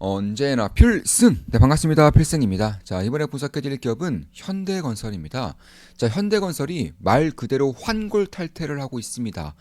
언제나 필승! 네, 반갑습니다. 필승입니다. 자, 이번에 분석해드릴 기업은 현대건설입니다. 자, 현대건설이 말 그대로 환골탈태를 하고 있습니다.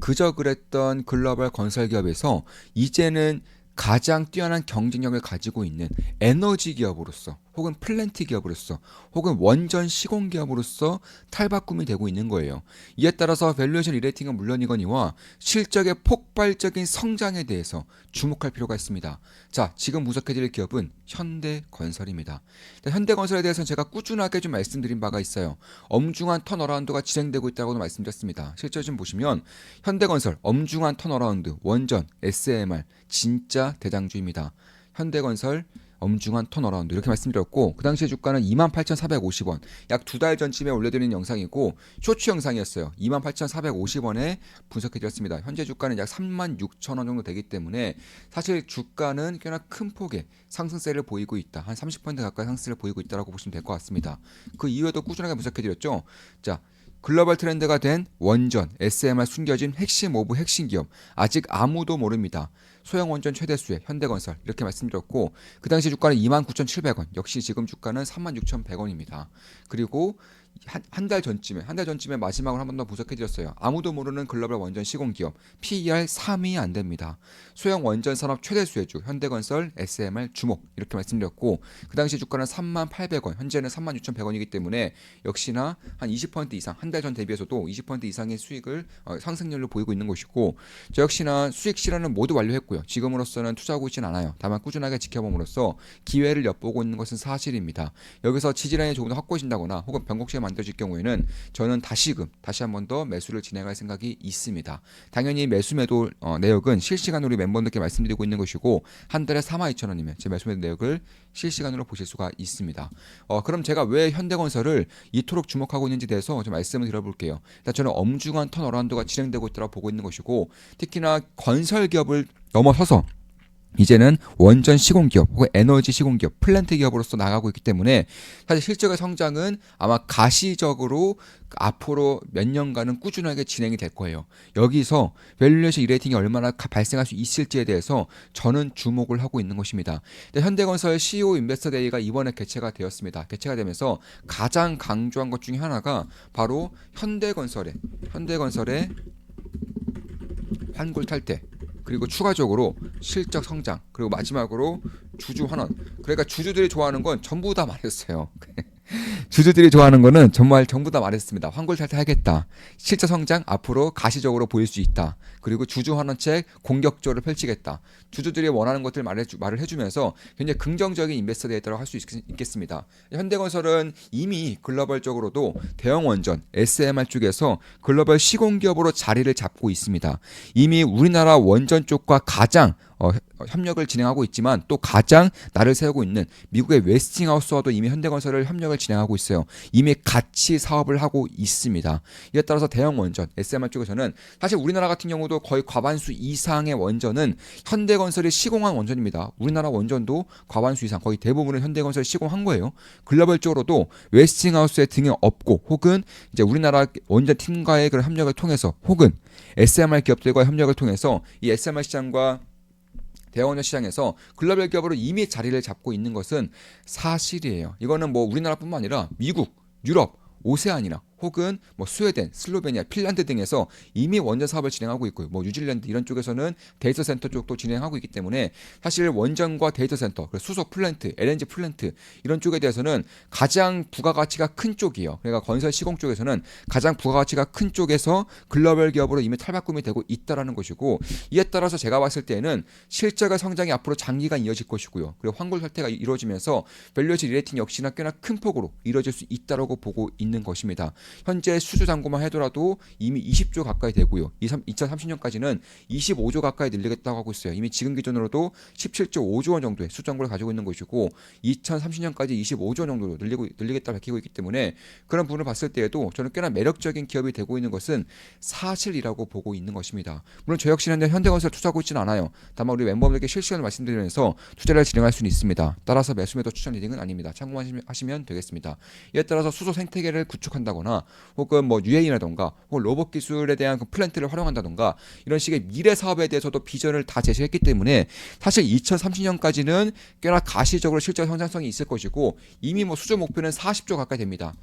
그저 그랬던 글로벌 건설 기업에서 이제는 가장 뛰어난 경쟁력을 가지고 있는 에너지 기업으로서 혹은 플랜트 기업으로서 혹은 원전 시공 기업으로서 탈바꿈이 되고 있는 거예요. 이에 따라서 밸류에이션 리레이팅은 물론이거니와 실적의 폭발적인 성장에 대해서 주목할 필요가 있습니다. 자, 지금 분석해드릴 기업은 현대건설입니다. 현대건설에 대해서는 제가 꾸준하게 좀 말씀드린 바가 있어요. 엄중한 턴어라운드가 진행되고 있다고도 말씀드렸습니다. 실제 좀 보시면 현대건설 엄중한 턴어라운드 원전 SMR 진짜 대장주입니다. 현대건설 엄중한 턴어라운드 이렇게 말씀드렸고 그 당시에 주가는 28,450원 약 두 달 전쯤에 올려드린 영상이고 쇼츠 영상이었어요. 28,450원에 분석해드렸습니다. 현재 주가는 약 36,000원 정도 되기 때문에 사실 주가는 꽤나 큰 폭의 상승세를 보이고 있다. 한 30% 가까이 상승세를 보이고 있다고 보시면 될 것 같습니다. 그 이후에도 꾸준하게 분석해드렸죠. 자, 글로벌 트렌드가 된 원전, SMR 숨겨진 핵심 오브 핵심 기업 아직 아무도 모릅니다. 소형 원전 최대 수혜 현대건설 이렇게 말씀드렸고 그 당시 주가는 29,700원 역시 지금 주가는 36,100원입니다. 그리고 한 달 전쯤에 마지막으로 한 번 더 분석해드렸어요. 아무도 모르는 글로벌 원전 시공기업 PER 3이 안 됩니다. 소형 원전 산업 최대 수혜주 현대건설 SMR 주목 이렇게 말씀드렸고 그 당시 주가는 38,000원 현재는 36,100원이기 때문에 역시나 한 20% 이상 한 달 전 대비해서도 20% 이상의 수익을 상승률로 보이고 있는 것이고 저 역시나 수익 실현은 모두 완료했고요. 지금으로서는 투자하고 있지는 않아요. 다만 꾸준하게 지켜봄으로써 기회를 엿보고 있는 것은 사실입니다. 여기서 지지라인이 조금 더 확고해진다거나 혹은 변곡시가 만들어질 경우에는 저는 다시 한 번 더 매수를 진행할 생각이 있습니다. 당연히 매수 매도 내역은 실시간으로 우리 멤버들께 말씀드리고 있는 것이고 한 달에 42,000원이면 제 매수 매도 내역을 실시간으로 보실 수가 있습니다. 그럼 제가 왜 현대건설을 이토록 주목하고 있는지 대해서 좀 말씀을 드려볼게요. 일단 저는 엄중한 턴어라운드가 진행되고 있다고 보고 있는 것이고 특히나 건설 기업을 넘어서서 이제는 원전 시공기업 혹은 에너지 시공기업 플랜트 기업으로서 나가고 있기 때문에 사실 실적의 성장은 아마 가시적으로 앞으로 몇 년간은 꾸준하게 진행이 될 거예요. 여기서 밸류에이션 리레이팅이 얼마나 발생할 수 있을지에 대해서 저는 주목을 하고 있는 것입니다. 현대건설 CEO 인베스터 데이가 이번에 개최가 되었습니다. 개최가 되면서 가장 강조한 것 중에 하나가 바로 현대건설의 환골탈태 그리고 추가적으로 실적 성장 그리고 마지막으로 주주 환원 그러니까 주주들이 좋아하는 건 전부 다 말했어요. 주주들이 좋아하는 거는 정말 전부 다 말했습니다. 환골탈태 하겠다. 실적 성장 앞으로 가시적으로 보일 수 있다. 그리고 주주 환원책 공격적으로 펼치겠다. 주주들이 원하는 것들 말을 해주면서 굉장히 긍정적인 인베스터 데이터라고 할 수 있겠습니다. 현대건설은 이미 글로벌적으로도 대형 원전 SMR 쪽에서 글로벌 시공기업으로 자리를 잡고 있습니다. 이미 우리나라 원전 쪽과 가장 협력을 진행하고 있지만 또 가장 날을 세우고 있는 미국의 웨스팅하우스와도 이미 현대건설을 협력을 진행하고 있어요. 이미 같이 사업을 하고 있습니다. 이에 따라서 대형 원전 SMR 쪽에서는 사실 우리나라 같은 경우도 거의 과반수 이상의 원전은 현대건설이 시공한 원전입니다. 우리나라 원전도 과반수 이상 거의 대부분은 현대건설이 시공한 거예요. 글로벌적으로도 웨스팅하우스의 등에 업고 혹은 이제 우리나라 원전 팀과의 그런 협력을 통해서 혹은 SMR 기업들과의 협력을 통해서 이 SMR 시장과 대원전 시장에서 글로벌 기업으로 이미 자리를 잡고 있는 것은 사실이에요. 이거는 뭐 우리나라뿐만 아니라 미국, 유럽, 오세아니아 혹은 뭐 스웨덴, 슬로베니아, 핀란드 등에서 이미 원전 사업을 진행하고 있고요. 뭐 뉴질랜드 이런 쪽에서는 데이터 센터 쪽도 진행하고 있기 때문에 사실 원전과 데이터 센터, 수소 플랜트, LNG 플랜트 이런 쪽에 대해서는 가장 부가가치가 큰 쪽이에요. 그러니까 건설 시공 쪽에서는 가장 부가가치가 큰 쪽에서 글로벌 기업으로 이미 탈바꿈이 되고 있다라는 것이고 이에 따라서 제가 봤을 때는 실적의 성장이 앞으로 장기간 이어질 것이고요. 그리고 환골탈태가 이루어지면서 밸류에이션 리레이팅 역시나 꽤나 큰 폭으로 이루어질 수 있다라고 보고 있는 것입니다. 현재 수주 잔고만 해더라도 이미 20조 가까이 되고요. 2030년까지는 25조 가까이 늘리겠다고 하고 있어요. 이미 지금 기준으로도 17조 5조 원 정도의 수주 잔고를 가지고 있는 것이고 2030년까지 25조 원 정도로 늘리겠다 밝히고 있기 때문에 그런 부분을 봤을 때에도 저는 꽤나 매력적인 기업이 되고 있는 것은 사실이라고 보고 있는 것입니다. 물론 저 역시는 현대건설 투자하고 있지는 않아요. 다만 우리 멤버들에게 실시간으로 말씀드리면서 투자를 진행할 수는 있습니다. 따라서 매수 매도 추천 리딩은 아닙니다. 참고하시면 되겠습니다. 이에 따라서 수소 생태계를 구축한다거나 혹은 뭐 UAE라던가 혹은 로봇 기술에 대한 그 플랜트를 활용한다던가 이런 식의 미래 사업에 대해서도 비전을 다 제시했기 때문에 사실 2030년까지는 꽤나 가시적으로 실적 성장성이 있을 것이고 이미 뭐 수주 목표는 40조 가까이 됩니다.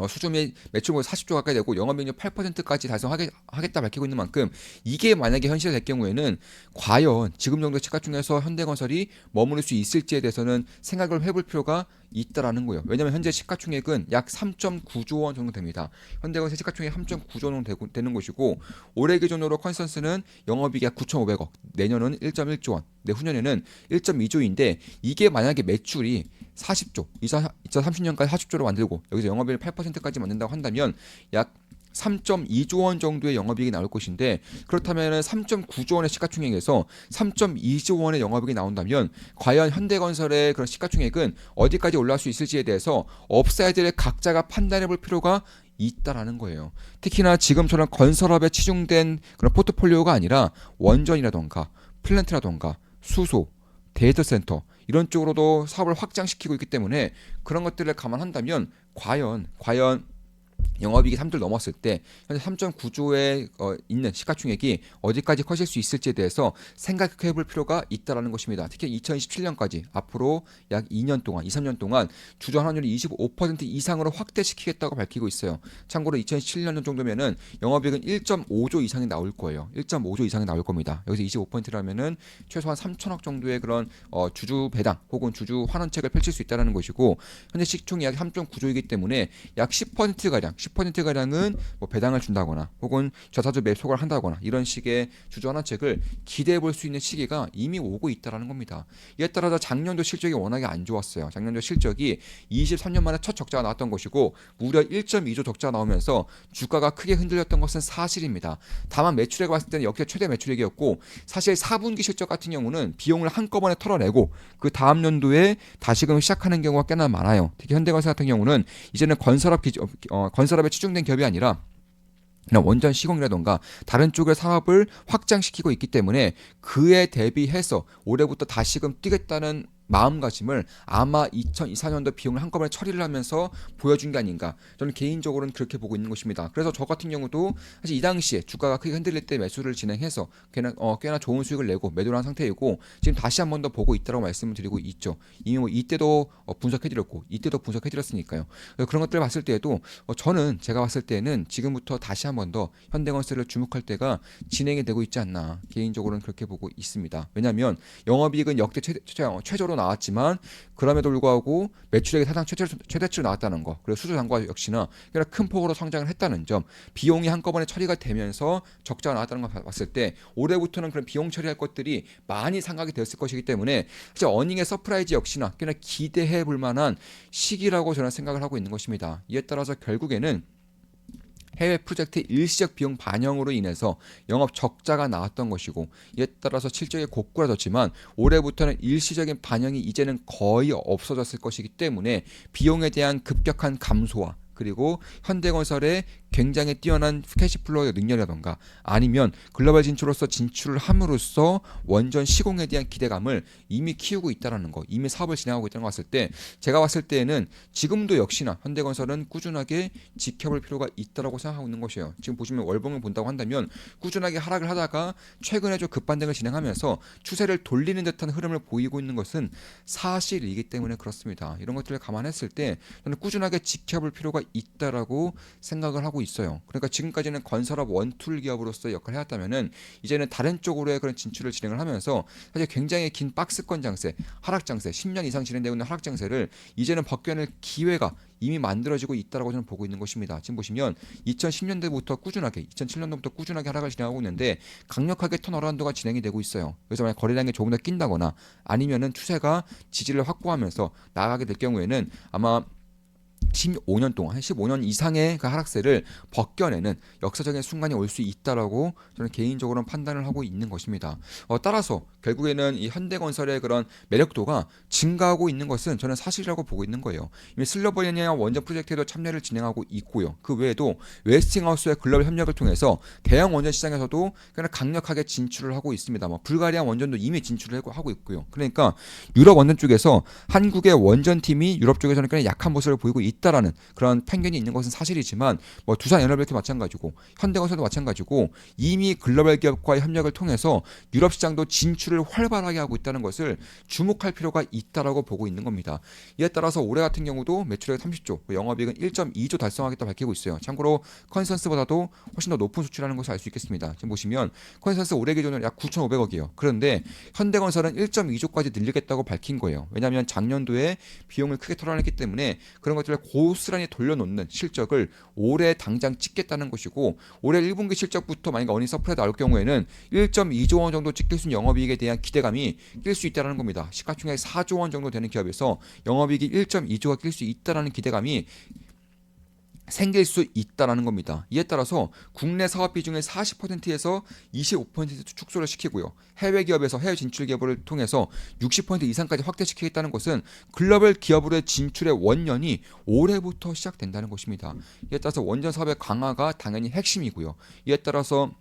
수주 매출액 40조 가까이 되고 영업이익률 8%까지 달성하겠다 밝히고 있는 만큼 이게 만약에 현실이 될 경우에는 과연 지금 정도 시가총액에서 현대건설이 머무를 수 있을지에 대해서는 생각을 해볼 필요가 있다라는 거예요. 왜냐하면 현재 시가총액은 약 3.9조 원 정도 됩니다. 현대건설 시가총액 3.9조 원 정도 되는 것이고 올해 기준으로 컨센서스는 영업이익이 약 9,500억, 내년은 1.1조 원, 내후년에는 1.2조인데 이게 만약에 매출이 40조, 2030년까지 40조로 만들고 여기서 영업이익 8%까지 만든다고 한다면 약 3.2조 원 정도의 영업이익이 나올 것인데 그렇다면 3.9조 원의 시가총액에서 3.2조 원의 영업이익이 나온다면 과연 현대건설의 그런 시가총액은 어디까지 올라갈 수 있을지에 대해서 업사이드의 각자가 판단해 볼 필요가 있다라는 거예요. 특히나 지금처럼 건설업에 치중된 그런 포트폴리오가 아니라 원전이라던가 플랜트라던가 수소, 데이터 센터 이런 쪽으로도 사업을 확장시키고 있기 때문에 그런 것들을 감안한다면 과연 영업이익이 3조를 넘었을 때 현재 3.9조에 있는 시가총액이 어디까지 커질 수 있을지에 대해서 생각해 볼 필요가 있다라는 것입니다. 특히 2027년까지 앞으로 약 2년 동안, 2, 3년 동안 주주 환원율이 25% 이상으로 확대시키겠다고 밝히고 있어요. 참고로 2027년 정도면은 영업이익은 1.5조 이상이 나올 거예요. 1.5조 이상이 나올 겁니다. 여기서 25%라면은 최소한 3천억 정도의 그런 주주 배당 혹은 주주 환원책을 펼칠 수 있다는 것이고 현재 시총이 약 3.9조이기 때문에 약 10%가량은 뭐 배당을 준다거나 혹은 저사주 매수를 한다거나 이런 식의 주주 환원책을 기대해 볼 수 있는 시기가 이미 오고 있다는 겁니다. 이에 따라서 작년도 실적이 워낙에 안 좋았어요. 작년도 실적이 23년 만에 첫 적자가 나왔던 것이고 무려 1.2조 적자가 나오면서 주가가 크게 흔들렸던 것은 사실입니다. 다만 매출액을 봤을 때는 역대 최대 매출액이었고 사실 4분기 실적 같은 경우는 비용을 한꺼번에 털어내고 그 다음 연도에 다시금 시작하는 경우가 꽤나 많아요. 특히 현대건설 같은 경우는 이제는 건설업에 치중된 기업이 아니라 원전 시공이라던가 다른 쪽의 산업을 확장시키고 있기 때문에 그에 대비해서 올해부터 다시금 뛰겠다는 마음가짐을 아마 2024년도 비용을 한꺼번에 처리를 하면서 보여준 게 아닌가 저는 개인적으로는 그렇게 보고 있는 것입니다. 그래서 저 같은 경우도 사실 이 당시에 주가가 크게 흔들릴 때 매수를 진행해서 꽤나 좋은 수익을 내고 매도를 한 상태이고 지금 다시 한 번 더 보고 있다고 말씀을 드리고 있죠. 이미 뭐 이때도 분석해드렸고 이때도 분석해드렸으니까요. 그런 것들을 봤을 때에도 저는 제가 봤을 때는 지금부터 다시 한 번 더 현대건설을 주목할 때가 진행이 되고 있지 않나 개인적으로는 그렇게 보고 있습니다. 왜냐하면 영업이익은 역대 최저로 나왔지만 그럼에도 불구하고 매출액이 사상 최대치로 나왔다는 거 그리고 수주 단과 역시나 큰 폭으로 성장을 했다는 점 비용이 한꺼번에 처리가 되면서 적자가 나왔다는 걸 봤을 때 올해부터는 그런 비용 처리할 것들이 많이 상각이 되었을 것이기 때문에 사실 어닝의 서프라이즈 역시나 꽤나 기대해 볼 만한 시기라고 저는 생각을 하고 있는 것입니다. 이에 따라서 결국에는 해외 프로젝트 일시적 비용 반영으로 인해서 영업 적자가 나왔던 것이고 이에 따라서 실적이 고꾸라졌지만 올해부터는 일시적인 반영이 이제는 거의 없어졌을 것이기 때문에 비용에 대한 급격한 감소와 그리고 현대건설의 굉장히 뛰어난 캐시플로우 능력이라던가 아니면 글로벌 진출로서 진출을 함으로써 원전 시공에 대한 기대감을 이미 키우고 있다는 거 이미 사업을 진행하고 있다는 거 봤을 때 제가 봤을 때에는 지금도 역시나 현대건설은 꾸준하게 지켜볼 필요가 있다고 생각하고 있는 것이에요. 지금 보시면 월봉을 본다고 한다면 꾸준하게 하락을 하다가 최근에 좀 급반등을 진행하면서 추세를 돌리는 듯한 흐름을 보이고 있는 것은 사실이기 때문에 그렇습니다. 이런 것들을 감안했을 때 저는 꾸준하게 지켜볼 필요가 있다라고 생각을 하고 있어요. 그러니까 지금까지는 건설업 원툴 기업으로서 역할을 해왔다면은 이제는 다른 쪽으로의 그런 진출을 진행을 하면서 사실 굉장히 긴 박스권 장세, 하락 장세, 10년 이상 진행되고 있는 하락 장세를 이제는 벗겨낼 기회가 이미 만들어지고 있다라고 저는 보고 있는 것입니다. 지금 보시면 2010년대부터 꾸준하게, 2007년도부터 꾸준하게 하락을 진행하고 있는데 강력하게 턴어라운드가 진행이 되고 있어요. 그래서 만약 거래량이 조금 더 낀다거나 아니면은 추세가 지지를 확보하면서 나아가게 될 경우에는 아마 15년 동안 한 15년 이상의 그 하락세를 벗겨내는 역사적인 순간이 올 수 있다라고 저는 개인적으로 판단을 하고 있는 것입니다. 따라서 결국에는 이 현대건설의 그런 매력도가 증가하고 있는 것은 저는 사실이라고 보고 있는 거예요. 이미 슬로베니아 원전 프로젝트에도 참여를 진행하고 있고요. 그 외에도 웨스팅하우스의 글로벌 협력을 통해서 대형 원전 시장에서도 그냥 강력하게 진출을 하고 있습니다. 불가리아 원전도 이미 진출을 하고 있고요. 그러니까 유럽 원전 쪽에서 한국의 원전팀이 유럽 쪽에서는 그냥 약한 모습을 보이고 있다라는 그런 편견이 있는 것은 사실이지만 뭐 두산에너비도 마찬가지고 현대건설도 마찬가지고 이미 글로벌 기업과의 협력을 통해서 유럽 시장도 진출을 활발하게 하고 있다는 것을 주목할 필요가 있다라고 보고 있는 겁니다. 이에 따라서 올해 같은 경우도 매출액 30조, 영업이익은 1.2조 달성하겠다 밝히고 있어요. 참고로 컨센서스보다도 훨씬 더 높은 수치라는 것을 알 수 있겠습니다. 지금 보시면 컨센서스 올해 기준으로 약 9,500억이에요. 그런데 현대건설은 1.2조까지 늘리겠다고 밝힌 거예요. 왜냐하면 작년도에 비용을 크게 털어냈기 때문에 그런 것들을 고스란히 돌려놓는 실적을 올해 당장 찍겠다는 것이고 올해 1분기 실적부터 만약 어닝 서프라이 나올 경우에는 1.2조 원 정도 찍힐 수 있는 영업이익에 대한 기대감이 낄 수 있다는 겁니다. 시가총액 4조 원 정도 되는 기업에서 영업이익이 1.2조가 낄 수 있다는 기대감이 생길 수 있다라는 겁니다. 이에 따라서 국내 사업 비중의 40%에서 25% 축소를 시키고요. 해외 기업에서 해외 진출 기업을 통해서 60% 이상까지 확대시키겠다는 것은 글로벌 기업으로의 진출의 원년이 올해부터 시작된다는 것입니다. 이에 따라서 원전 사업의 강화가 당연히 핵심이고요. 이에 따라서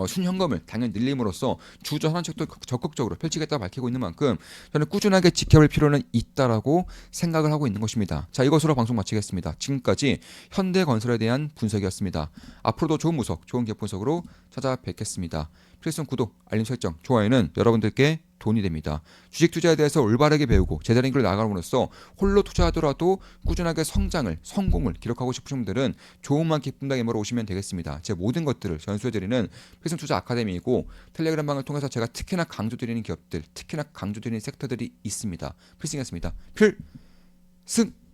순현금을 당연히 늘림으로써 주주 환원책도 적극적으로 펼치겠다고 밝히고 있는 만큼 저는 꾸준하게 지켜볼 필요는 있다라고 생각을 하고 있는 것입니다. 자, 이것으로 방송 마치겠습니다. 지금까지 현대건설에 대한 분석이었습니다. 앞으로도 좋은 분석, 좋은 기업 분석으로 찾아뵙겠습니다. 필수는 구독, 알림 설정, 좋아요는 여러분들께 돈이 됩니다. 주식 투자에 대해서 올바르게 배우고 제대로 길을 나가므로써 홀로 투자하더라도 꾸준하게 성장을, 성공을 기록하고 싶으신 분들은 좋은만 기쁨 당임으로 오시면 되겠습니다. 제 모든 것들을 전수해드리는 필승 투자 아카데미이고 텔레그램 방을 통해서 제가 특히나 강조드리는 기업들, 특히나 강조드리는 섹터들이 있습니다. 필승이었습니다. 필승!